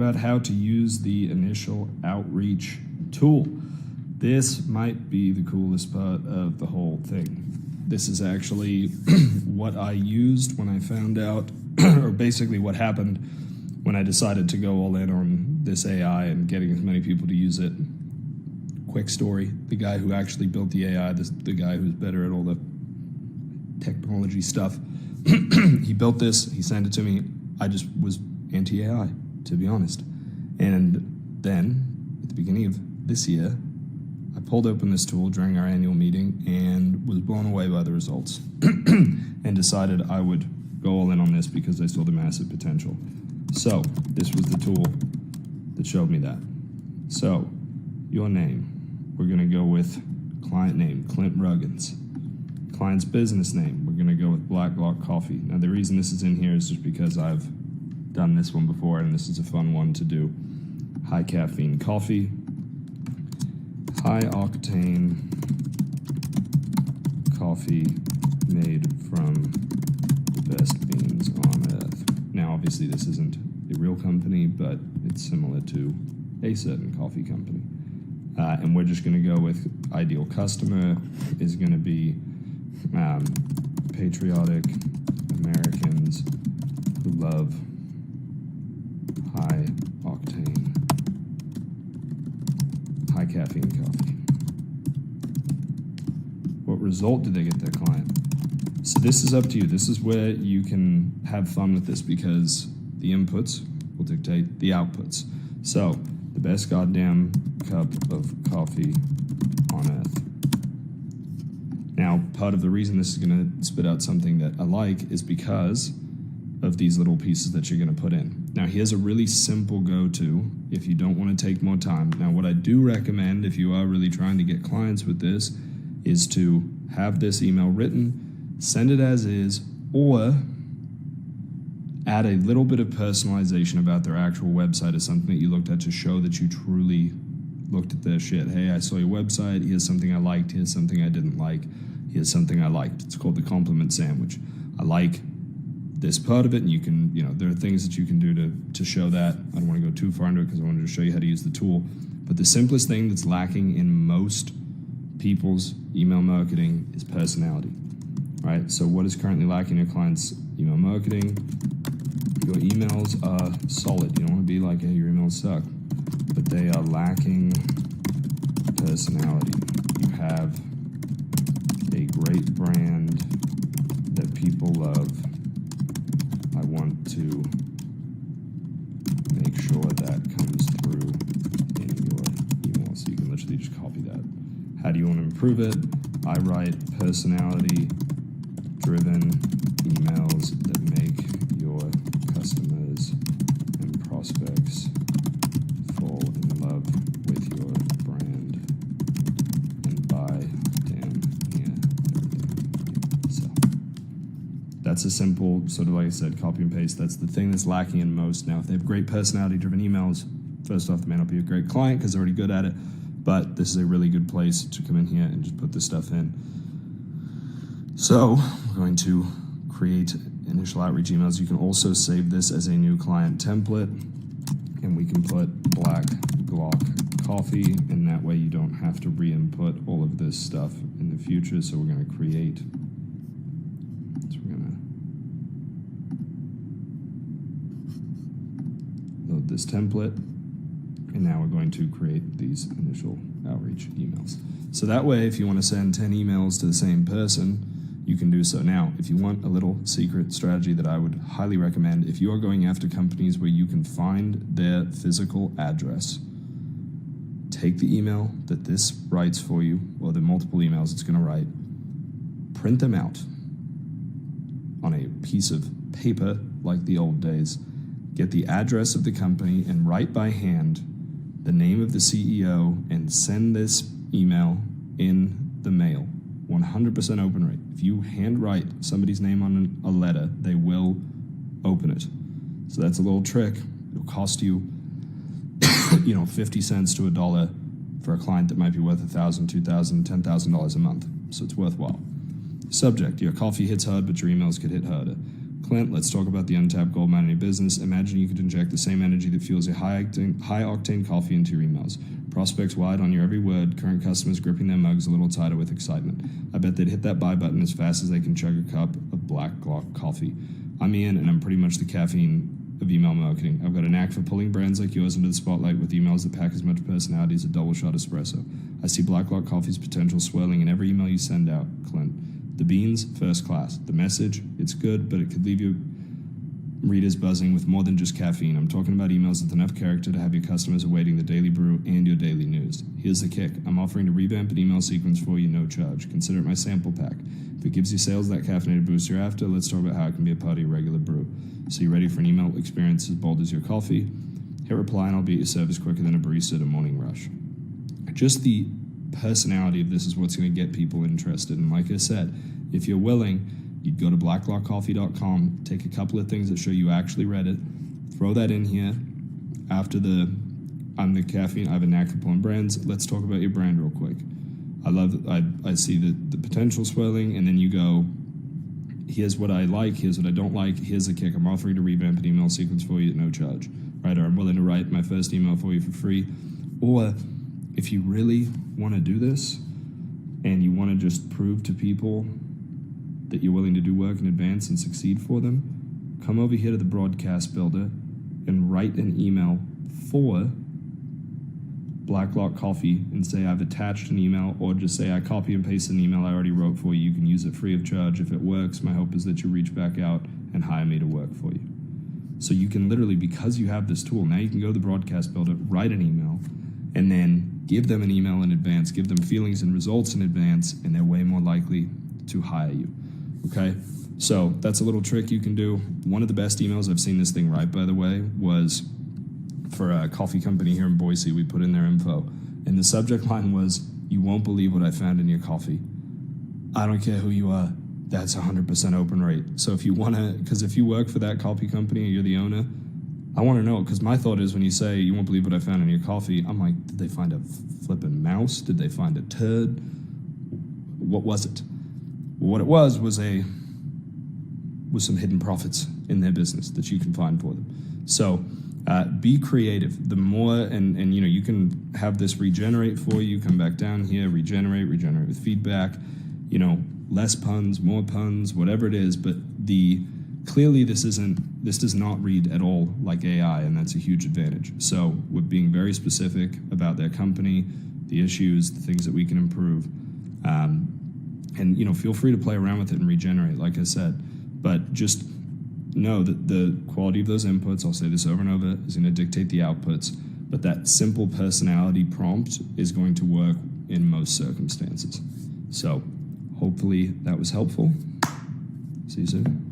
About how to use the initial outreach tool. This might be the coolest part of the whole thing. This is actually what I used when I found out, or basically what happened when I decided to go all in on this AI and getting as many people to use it. Quick story, the guy who actually built the AI, the guy who's better at all the technology stuff, he built this, he sent it to me. I just was anti-AI, to be honest. And then, at the beginning of this year, I pulled open this tool during our annual meeting and was blown away by the results and decided I would go all in on this because I saw the massive potential. So, this was the tool that showed me that. So, your name, we're gonna go with client name, Clint Ruggins. Client's business name, we're gonna go with Black Lock Coffee. Now the reason this is in here is just because I've done this one before and this is a fun one to do. High caffeine coffee, high octane coffee made from the best beans on earth. Now obviously this isn't a real company, but it's similar to a certain coffee company. And we're just gonna go with ideal customer is gonna be patriotic Americans who love high octane, high caffeine coffee. What result did they get their client? So this is up to you. This is where you can have fun with this because the inputs will dictate the outputs. So the best goddamn cup of coffee on earth. Now, part of the reason this is going to spit out something that I like is because of these little pieces that you're going to put in. Now, here's a really simple go-to if you don't want to take more time. Now, what I do recommend if you are really trying to get clients with this is to have this email written, send it as is, or add a little bit of personalization about their actual website or something that you looked at to show that you truly looked at their shit. Hey, I saw your website. Here's something I liked. Here's something I didn't like. Here's something I liked. It's called the compliment sandwich. I like this part of it, and you can, there are things that you can do to show that. I don't want to go too far into it because I wanted to show you how to use the tool. But the simplest thing that's lacking in most people's email marketing is personality, right? So what is currently lacking in your client's email marketing? Your emails are solid. You don't want to be like, hey, your emails suck. But they are lacking personality. You have a great brand that people love. I want to make sure that comes through in your email. So you can literally just copy that. How do you want to improve it? I write personality-driven emails that make your customers and prospects fall in love with your brand and buy damn near everything. So that's a simple sort of, like I said, copy and paste. That's the thing that's lacking in most. Now, if they have great personality-driven emails, first off, they may not be a great client because they're already good at it, but this is a really good place to come in here and just put this stuff in. So we're going to create initial outreach emails. You can also save this as a new client template, and we can put Black Glock Coffee, and that way you don't have to re-input all of this stuff in the future. So we're going to create, load this template, and now we're going to create these initial outreach emails. So that way, if you want to send 10 emails to the same person, you can do so. Now, if you want a little secret strategy that I would highly recommend, if you are going after companies where you can find their physical address, take the email that this writes for you, or the multiple emails it's going to write, print them out on a piece of paper like the old days, get the address of the company, and write by hand the name of the CEO and send this email in the mail. 100% open rate. If you handwrite somebody's name on a letter, they will open it. So that's a little trick. It'll cost you, 50 cents to $1 for a client that might be worth $1,000, $2,000, $10,000 a month. So it's worthwhile. Subject, your coffee hits hard, but your emails could hit harder. Clint, let's talk about the untapped gold mine in your business. Imagine you could inject the same energy that fuels your high-octane coffee into your emails. Prospects wide on your every word, current customers gripping their mugs a little tighter with excitement. I bet they'd hit that buy button as fast as they can chug a cup of Black Glock coffee. I'm Ian, and I'm pretty much the caffeine of email marketing. I've got a knack for pulling brands like yours into the spotlight with emails that pack as much personality as a double shot espresso. I see Black Glock Coffee's potential swirling in every email you send out, Clint. The beans, first class. The message, it's good, but it could leave your readers buzzing with more than just caffeine. I'm talking about emails with enough character to have your customers awaiting the daily brew and your daily news. Here's the kick. I'm offering to revamp an email sequence for you, no charge. Consider it my sample pack. If it gives you sales that caffeinated boost you're after, let's talk about how it can be a part of your regular brew. So you ready for an email experience as bold as your coffee? Hit reply and I'll be at your service quicker than a barista at a morning rush. Just the personality of this is what's going to get people interested. And like I said, if you're willing, you'd go to blacklockcoffee.com, take a couple of things that show you actually read it, throw that in here. After I'm the caffeine, I have a knack for pulling brands. Let's talk about your brand real quick. I see the potential swelling, and then you go, here's what I like, here's what I don't like, here's the kick. I'm offering to revamp an email sequence for you at no charge. Right, or I'm willing to write my first email for you for free. Or if you really want to do this and you want to just prove to people that you're willing to do work in advance and succeed for them, come over here to the Broadcast Builder and write an email for Blacklock Coffee and say I've attached an email, or just say I copy and paste an email I already wrote for you. You can use it free of charge. If it works, my hope is that you reach back out and hire me to work for you. So you can literally, because you have this tool, now you can go to the Broadcast Builder, write an email, and then give them an email in advance, give them feelings and results in advance, and they're way more likely to hire you. Okay? So that's a little trick you can do. One of the best emails I've seen this thing write, by the way, was for a coffee company here in Boise. We put in their info, and the subject line was, "You won't believe what I found in your coffee. I don't care who you are. That's 100% open rate." So if you want to, because if you work for that coffee company or you're the owner, I want to know, because my thought is when you say, "You won't believe what I found in your coffee," I'm like, did they find a flipping mouse? Did they find a turd? What was it? What it was some hidden profits in their business that you can find for them. So be creative. The more, and you can have this regenerate for you, come back down here, regenerate with feedback, less puns, more puns, whatever it is, but clearly this does not read at all like AI, and that's a huge advantage. So we're being very specific about their company, the issues, the things that we can improve. And feel free to play around with it and regenerate, like I said, but just know that the quality of those inputs, I'll say this over and over, is going to dictate the outputs, but that simple personality prompt is going to work in most circumstances. So hopefully that was helpful. See you soon.